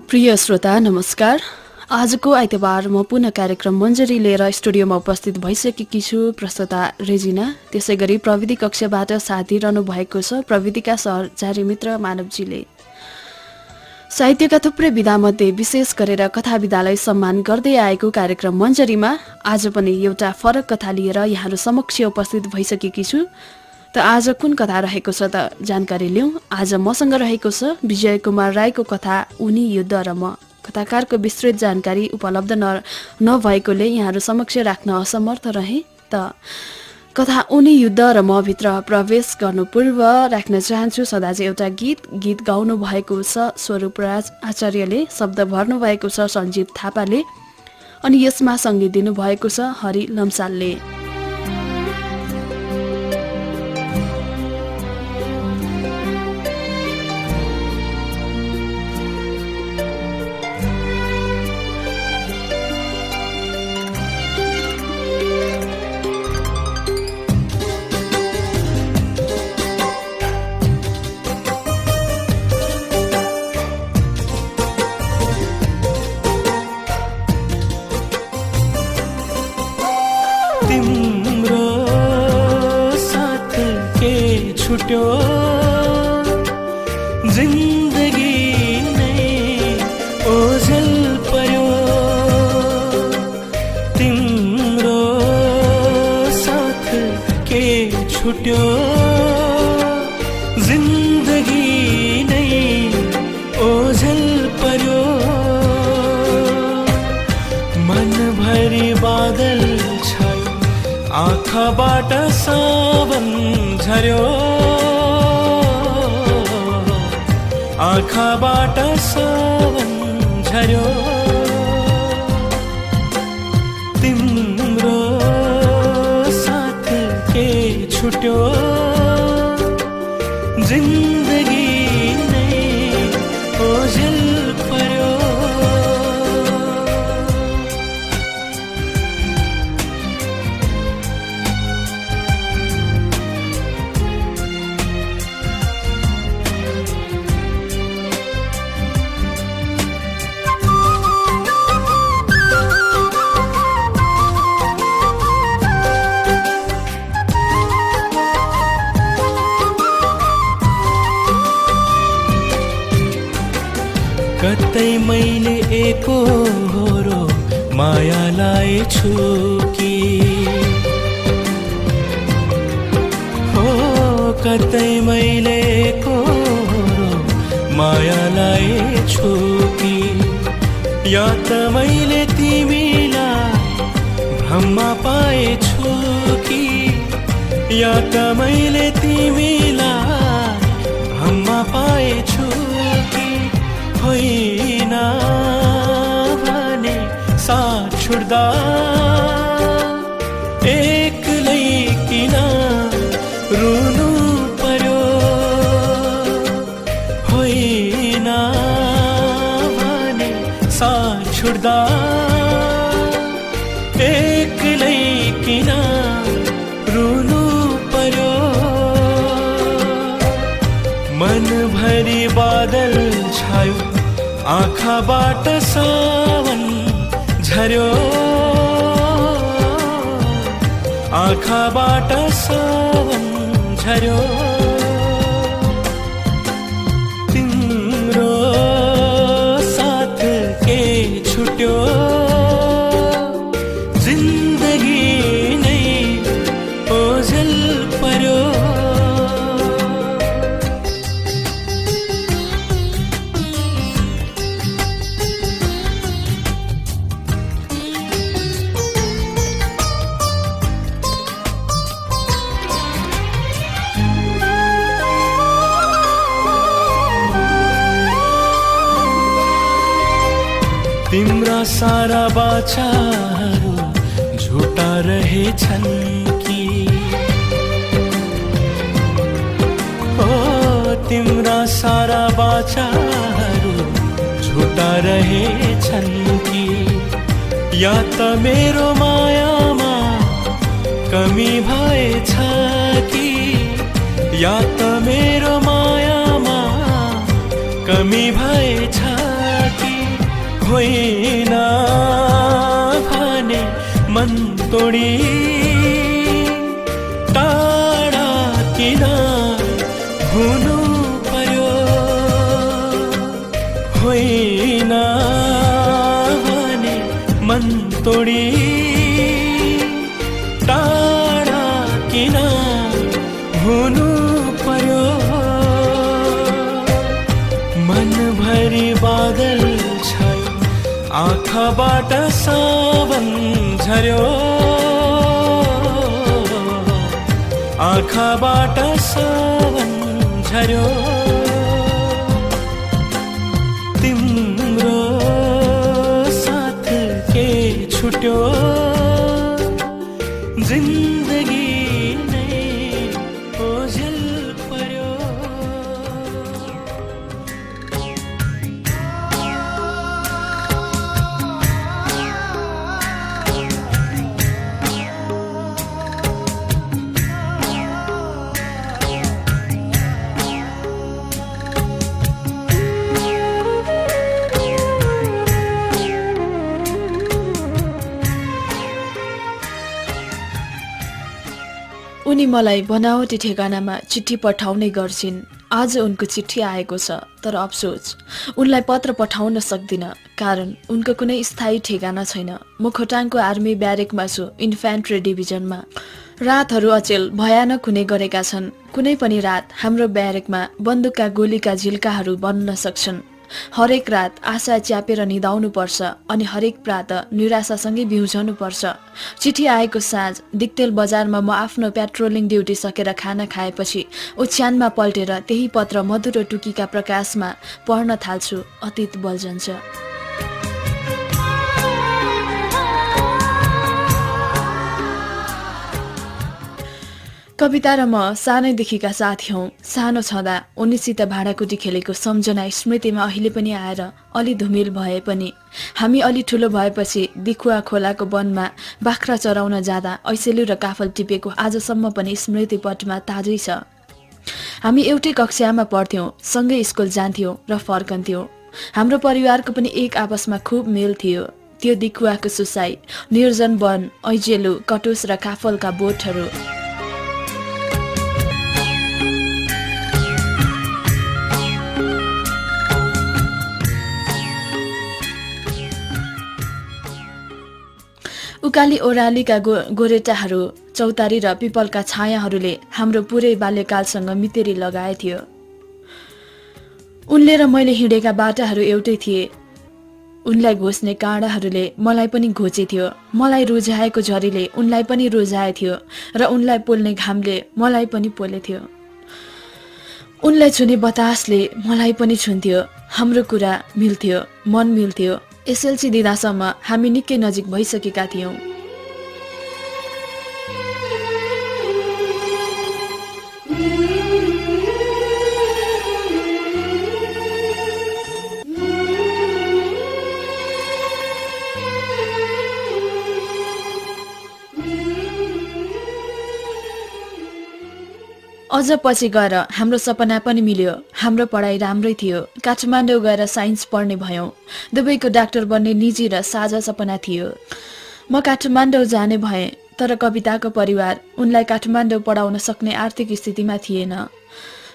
प्रिय श्रोता नमस्कार। आजको आइतबार म पुनः कार्यक्रम मञ्जरी लिएर स्टुडियोमा उपस्थित भइसकेकी छु। प्रस्तुता रेजिना, त्यसै गरी प्रविधि कक्षबाट साथ दिइरहनु भएको छ प्रविधिका सहचारी मित्र मानवजीले। साहित्यका थुप्रै विधामध्ये विशेष गरेर कथा विधालाई सम्मान गर्दै आएको कार्यक्रम मञ्जरीमा आज पनि एउटा फरक कथा लिएर यहाँहरू समक्ष उपस्थित भइसकेकी छु। त आज कुन कथा रहेको छ त जानकारी लिउँ। आज मसँग रहेको छ विजय कुमार राईको कथा उनी युद्ध र म। कथाकारको विस्तृत जानकारी उपलब्ध नभएकोले यहाँहरू समक्ष राख्न असमर्थ रहे। त कथा उनी युद्ध र म भित्र प्रवेश गर्नु पूर्व राख्न चाहन्छु सदाझै एउटा गीत गाउनु भएको छ स्वरूपराज आचार्यले, शब्द भर्नु भएको छ सञ्जीव थापाले, अनि यसमा सङ्गीत दिनुभएको छ हरि लम्सालले। तिम्रो साथ के छुट्यो जिन्दगी नै ओझेल पर्यो। तिम्रो साथ के छुट्यो जिन्दगी नै ओझेल पर्यो। मनभरि बादल आँखाबाट सावन झर्यो, आँखाबाट सावन झर्यो। तिम्रो साथ के छुट्यो जिन्दगी नै ओझेल पर्यो। कतै मैले एकहोरो मायालाई छु कि हो, कतै मैले एकहोरो मायालाई छु कि, या त मैले तिमीलाई भ्रममा पाएछु कि, या त मैले तिमीलाई भ्रममा पाएछु कि। होइन भने साथ छुट्दा एक्लै किन रुनु पर्यो। होइन भने साथ छुट्दा एक्लै किन रुनु पर्यो। मनभरि बादल छायो, आँखाबाट सावन झर्यो, आँखाबाट सावन झर्यो। तिम्रो साथ के छुट्यो जिन्दगी नै ओझेल पर्यो। तिम्रा सारा बाचाहरू झुटा रहेछन् कि, ओ तिम्रा सारा बाचाहरू झुटा रहेछन् कि, या त मेरो मायामा कमी भएछ कि, या त मेरो मायामा कमी भएछ कि। होइन भने मन तोडी टाढा किन हुनु पर्यो होइन भने मन तोडी टाढा किन हुनु पर्यो मनभरि बादल छायो आँखाबाट सावन झर्यो आँखाबाट सावन झर्यो तिम्रो साथ के छुट्यो जिन्दगी नै ओझेल पर्यो उनी मलाई बनावटी ठेगानामा चिठी पठाउने गर्छिन्। आज उनको चिठी आएको छ, तर अफसोस उनलाई पत्र पठाउन सक्दिन कारण उनको कुनै स्थायी ठेगाना छैन। म खोटाङको आर्मी ब्यारेकमा छु, इन्फेन्ट्री डिभिजनमा। रातहरू अचेल भयानक हुने गरेका छन्। कुनै पनि रात हाम्रो ब्यारेकमा बन्दुकका गोलीका झिल्काहरू बन्न सक्छन्। हरेक रात आशा च्यापेर निदाउनु पर्छ अनि हरेक प्रात निराशासँगै बिउझनु पर्छ। चिठी आएको साँझ दिक्तेल बजारमा म आफ्नो पेट्रोलिङ ड्युटी सकेर खाना खाएपछि ओछ्यानमा पल्टेर त्यही पत्र मधुरो टुकीका प्रकाशमा पढ्न थाल्छु। अतीत बल्झन्छ। कविता र म सानैदेखिका साथी हौं। सानो छँदा उनीसित भाँडाकुटी खेलेको सम्झना स्मृतिमा अहिले पनि आएर अलि धुमिल भए पनि हामी अलि ठुलो भएपछि दिखुवा खोलाको वनमा बाख्रा चराउन जाँदा ऐसेलु र काफल टिपेको आजसम्म पनि स्मृतिपटमा ताजै छ। हामी एउटै कक्षामा पढ्थ्यौं, सँगै स्कुल जान्थ्यौं र फर्कन्थ्यौं। हाम्रो परिवारको पनि एक आपसमा खूब मेल थियो। त्यो दिखुवाको सुसाई, निर्जन वन, ऐजेलु, कटुस र काफलका बोटहरू। उकाली ओह्रालीका गोरेटाहरू, चौतारी र पिपलका छायाहरूले हाम्रो पुरै बाल्यकालसँग मितेरी लगाए थियो। उनले र मैले हिँडेका बाटाहरू एउटै थिए। उनलाई घोच्ने काँडाहरूले मलाई पनि घोचे थियो। मलाई रुझाएको झरीले उनलाई पनि रुझाए थियो र उनलाई पोल्ने घामले मलाई पनि पोले थियो। उनलाई छुने बतासले मलाई पनि छुन्थ्यो। हाम्रो कुरा मिल्थ्यो, मन मिल्थ्यो। एसएलसी दिँदासम्म हामी निकै नजिक भइसकेका थियौं। अझ पछि गएर हाम्रो सपना पनि मिल्यो। हाम्रो पढाइ राम्रै थियो। काठमाडौँ गएर साइन्स पढ्ने भयौं। दुवैको डाक्टर बन्ने निजी र साझा सपना थियो। म काठमाडौँ जाने भएँ, तर कविताको परिवार उनलाई काठमाडौँ पढाउन सक्ने आर्थिक स्थितिमा थिएन।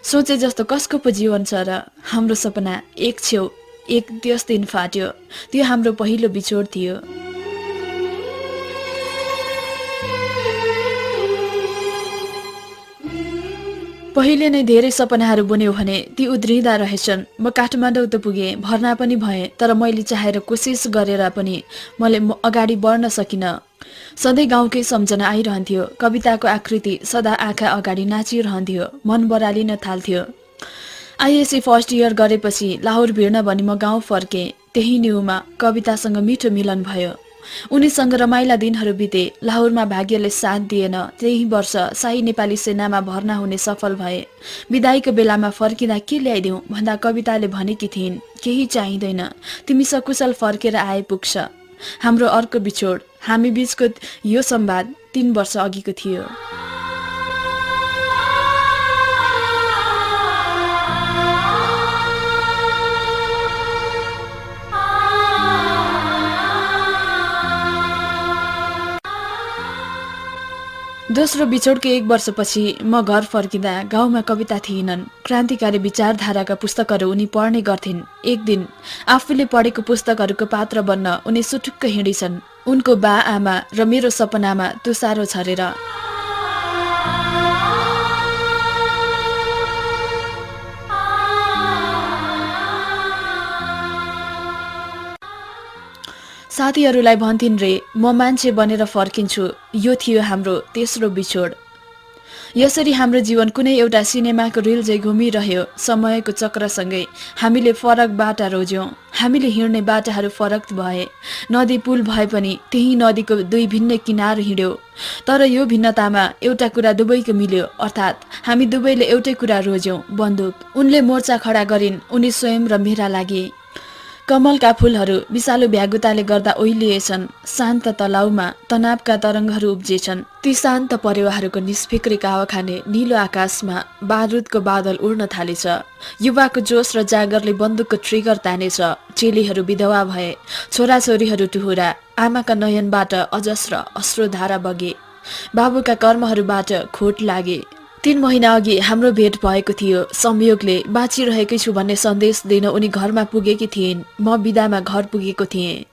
सोचे जस्तो कसको पो जीवन छ र। हाम्रो सपना एक छेउ एक त्यस दिन फाट्यो। त्यो हाम्रो पहिलो बिछोड थियो। पहिले नै धेरै सपनाहरू बुन्यौ भने ती उद्रिँदा रहेछन्। म काठमाडौँ त पुगेँ, भर्ना पनि भएँ, तर मैले चाहेर कोसिस गरेर पनि मैले अगाडि बढ्न सकिनँ। सधैँ गाउँकै सम्झना आइरहन्थ्यो। कविताको आकृति सदा आँखा अगाडि नाचिरहन्थ्यो। मन बरालिन थाल्थ्यो। आइएससी फर्स्ट इयर गरेपछि लाहोर भिड्न भनी म गाउँ फर्केँ। त्यही न्युमा कवितासँग मिठो मिलन भयो। उनीसँग रमाइला दिनहरू बिते। लाहोरमा भाग्यले साथ दिएन। त्यही वर्ष शाही नेपाली सेनामा भर्ना हुने सफल भए। बिदाईको बेलामा फर्किँदा के ल्याइदेऊ भन्दा कविताले भनेकी थिइन्, केही चाहिँदैन, तिमी सकुशल फर्केर आए पुग्छ। हाम्रो अर्को बिछोड, हामी बीचको यो संवाद 3 वर्ष अघिको थियो। दोस्रो बिछोडको 1 वर्षपछि म घर फर्किँदा गाउँमा कविता थिएनन्। क्रान्तिकारी विचारधाराका पुस्तकहरू उनी पढ्ने गर्थिन्। एक दिन आफूले पढेको पुस्तकहरूको पात्र बन्न उनी सुटुक्क हिँडिछन्, उनको बा आमा र मेरो सपनामा तुसारो छरेर। साथीहरूलाई भन्थिन् रे म मान्छे बनेर फर्किन्छु। यो थियो हाम्रो तेस्रो बिछोड। यसरी हाम्रो जीवन कुनै एउटा सिनेमाको रिल झै घुमिरह्यो। समयको चक्रसँगै हामीले फरक बाटा रोज्यौं। हामीले हिँड्ने बाटाहरू फरक भए। नदी पुल भए पनि त्यही नदीको 2 भिन्न किनार हिँड्यो। तर यो भिन्नतामा एउटा कुरा दुवैको मिल्यो, अर्थात् हामी दुवैले एउटै कुरा रोज्यौं, बन्दुक। उनले मोर्चा खडा गरिन्, उनी स्वयं र मेरा लागि। कमलका फूलहरू विषालु भ्यागुताले गर्दा ओइलिएछन्। शान्त तलाउमा तनावका तरङ्गहरू उब्जेछन्। ती शान्त परेवाहरूको निष्फिक्री कावा खाने नीलो आकाशमा बारुदको बादल उड्न थालेछ। युवाको जोश र जागरले बन्दुकको ट्रिगर तानेछ। चेलीहरू विधवा भए, छोराछोरीहरू टुहुरा। आमाका नयनबाट अजस्र अश्रुधारा बगे। बाबुका कर्महरूबाट खोट लागे। 3 महिना अघि हाम्रो भेट भएको थियो। संयोगले बाँचिरहेकै छु भन्ने सन्देश दिन उनी घरमा पुगेकी थिइन्। म बिदामा घर पुगेको थिएँ।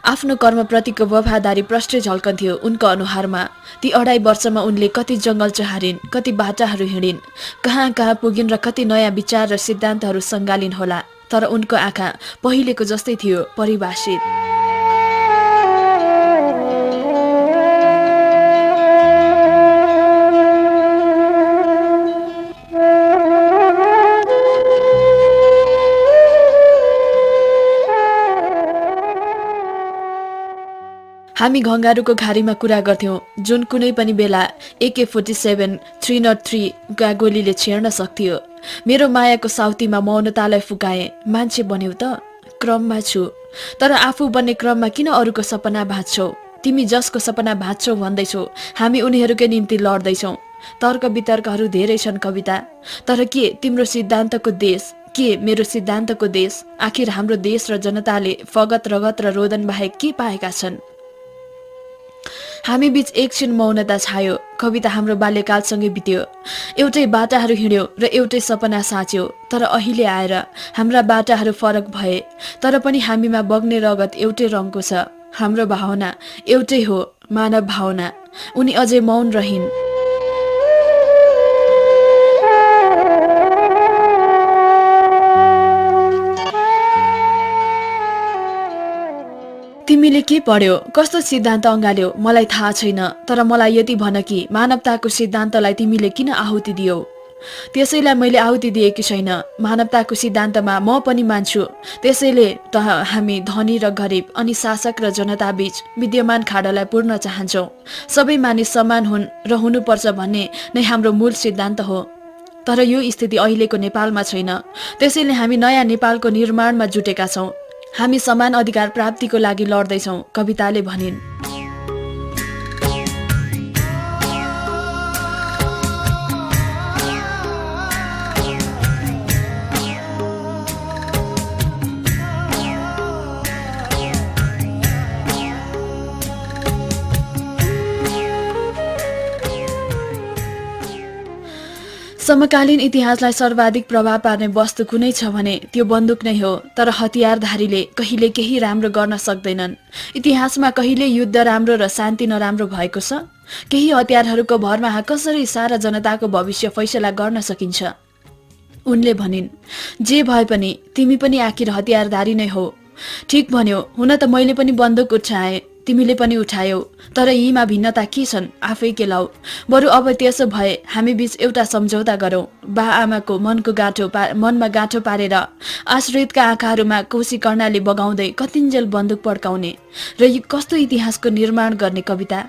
आफ्नो कर्मप्रतिको वफादारी प्रष्टै झल्कन्थ्यो उनको अनुहारमा। ती 2.5 वर्षमा उनले कति जङ्गल चहारिन्, कति बाटाहरू हिँडिन्, कहाँ कहाँ पुगिन् र कति नयाँ विचार र सिद्धान्तहरू सङ्गालिन् होला। तर उनको आँखा पहिलेको जस्तै थियो, परिभाषित। हामी घङ्गारुको घारीमा कुरा गर्थ्यौं, जुन कुनै पनि बेला AK-47 303 का गोलीले छेड्न सक्थ्यो। मेरो मायाको साउतीमा मौनतालाई फुकाए। मान्छे बन्यौ त? क्रममा छु। तर आफू बन्ने क्रममा किन अरूको सपना भाँच्छौ? तिमी जसको सपना भाँच्छौ भन्दैछौ, हामी उनीहरूकै निम्ति लड्दैछौ। तर्क वितर्कहरू धेरै छन् कविता, तर के तिम्रो सिद्धान्तको देश? के मेरो सिद्धान्तको देश? आखिर हाम्रो देश र जनताले फगत रगत र रोदन बाहेक के पाएका छन्? हामी बीच एकछिन मौनता छायो। कविता हाम्रो बाल्यकालसँगै बित्यो। एउटै बाटाहरू हिँड्यो र एउटै सपना साँच्यो। तर अहिले आएर हाम्रा बाटाहरू फरक भए, तर पनि हामीमा बग्ने रगत एउटै रङको छ। हाम्रो भावना एउटै हो, मानव भावना। उनी अझै मौन रहिन्। तिमीले के पढ्यौ? कस्तो सिद्धान्त अँगाल्यौ? मलाई थाहा छैन, तर मलाई यति भन कि मानवताको सिद्धान्तलाई तिमीले किन आहुति दियौ? त्यसैलाई मैले आहुति दिएकी छैन। मानवताको सिद्धान्तमा म पनि मान्छु। त्यसैले त हामी धनी र गरिब अनि शासक र जनता बीच विद्यमान खाडोलाई पूर्ण चाहन्छौँ। सबै मानिस समान हुन् र हुनुपर्छ भन्ने नै हाम्रो मूल सिद्धान्त हो। तर यो स्थिति अहिलेको नेपालमा छैन। त्यसैले हामी नयाँ नेपालको निर्माणमा जुटेका छौँ। हामी समान अधिकार प्राप्तिको लागि लड्दैछौँ, कविताले भनिन्। समकालीन इतिहासलाई सर्वाधिक प्रभाव पार्ने वस्तु कुनै छ भने त्यो बन्दुक नै हो। तर हतियारधारीले कहिले केही राम्रो गर्न सक्दैनन्। इतिहासमा कहिले युद्ध राम्रो र शान्ति नराम्रो भएको छ? केही हतियारहरूको भरमा कसरी सारा जनताको भविष्य फैसला गर्न सकिन्छ? उनले भनिन्, जे भए पनि तिमी पनि आखिर हतियारधारी नै हो। ठिक भन्यो। हुन त मैले पनि बन्दुक उठाएँ, तिमीले पनि उठायौ। तर यीमा भिन्नता के छन् आफै केलाऊ। बरु अब त्यसो भए हामी बीच एउटा सम्झौता गरौँ। बा आमाको मनमा गाँठो पारेर आश्रितका आँखाहरूमा कोशी कर्णाले बगाउँदै कतिन्जेल बन्दुक पड्काउने र कस्तो इतिहासको निर्माण गर्ने कविता।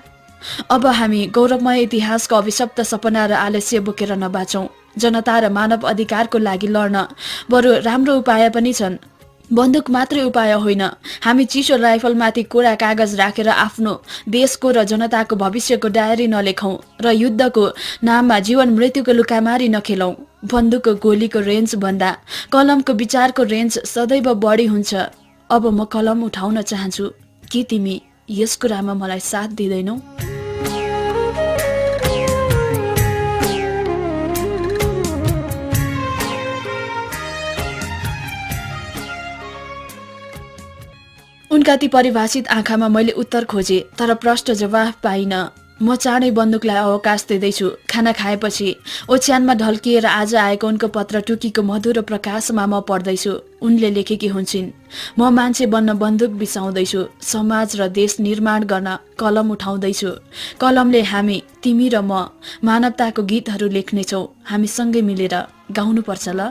अब हामी गौरवमय इतिहासको अभिशप्त सपना र आलस्य बोकेर नबाचौँ। जनता र मानव अधिकारको लागि लड्न बरु राम्रो उपाय पनि छन्। बन्दुक मात्रै उपाय होइन। हामी चिसो राइफलमाथि कोरा कागज राखेर आफ्नो देशको र जनताको भविष्यको डायरी नलेखौँ र युद्धको नाममा जीवन मृत्युको लुकामारी नखेलौँ। बन्दुकको गोलीको रेन्ज भन्दा कलमको विचारको रेन्ज सदैव बढी हुन्छ। अब म कलम उठाउन चाहन्छु। के तिमी यस कुरामा मलाई साथ दिँदैनौ? उनका ती परिभाषित आँखामा मैले उत्तर खोजे, तर प्रश्न जवाफ पाइन। म चाँडै बन्दुकलाई अवकाश दिँदैछु। खाना खाएपछि ओछ्यानमा ढल्किएर आज आएको उनको पत्र टुकीको मधुरो प्रकाशमा म पढ्दैछु। उनले लेखेकी हुन्छन्, म मान्छे बन्न बन्दुक बिसाउँदैछु, समाज र देश निर्माण गर्न कलम उठाउँदैछु। कलमले हामी, तिमी र म मानवताको गीतहरू लेख्नेछौँ। हामी सँगै मिलेर गाउनुपर्छ ल।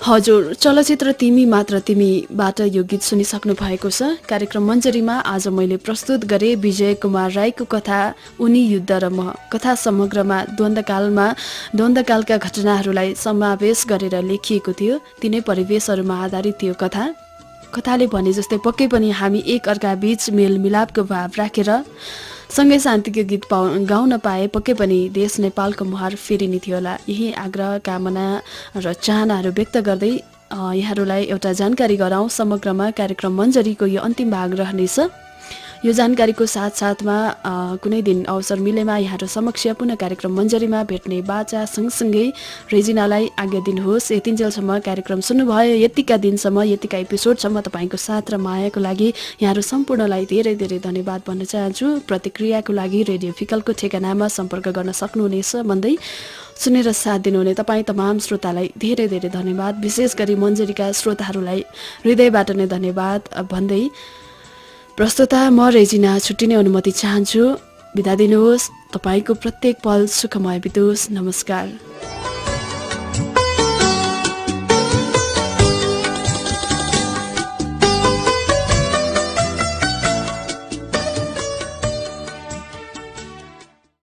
हजुर, चलचित्र तिमी मात्र तिमीबाट यो गीत सुनिसक्नु भएको छ। कार्यक्रम मञ्जरीमा आज मैले प्रस्तुत गरेँ विजय कुमार राईको कथा उनी युद्ध र म। कथा समग्रमा द्वन्द्वकालका घटनाहरूलाई समावेश गरेर लेखिएको थियो। तिनै परिवेशहरूमा आधारित थियो कथा। कथाले भने जस्तै पक्कै पनि हामी एक अर्का बीच मेलमिलापको भाव राखेर सँगै शान्तिको गीत गाउन पाए पक्कै पनि देश नेपालको मुहार फेरिने थियो होला। यही आग्रह, कामना र चाहनाहरू व्यक्त गर्दै यहाँहरूलाई एउटा जानकारी गराउँ। समग्रमा कार्यक्रम मञ्जरीको यो अन्तिम भाग रहनेछ। यो जानकारीको साथसाथमा कुनै दिन अवसर मिलेमा यहाँहरू समक्ष पुनः कार्यक्रम मञ्जरीमा भेट्ने बाचा सँगसँगै रेजिनालाई आज्ञा दिनुहोस्। यतिन्जेलसम्म कार्यक्रम सुन्नुभयो, यतिका दिनसम्म, यतिका एपिसोडसम्म तपाईँको साथ र मायाको लागि यहाँहरू सम्पूर्णलाई धेरै धेरै धन्यवाद भन्न चाहन्छु। प्रतिक्रियाको लागि रेडियो फिकलको ठेगानामा सम्पर्क गर्न सक्नुहुनेछ भन्दै सुनेर साथ दिनुहुने तपाईँ तमाम श्रोतालाई धेरै धेरै धन्यवाद। विशेष गरी मञ्जरीका श्रोताहरूलाई हृदयबाट नै धन्यवाद भन्दै प्रस्तुता म रेजिना छुट्टिने अनुमति चाहन्छु। बिदा दिनुहोस्। तपाईँको प्रत्येक पल सुखमय बितोस्। नमस्कार।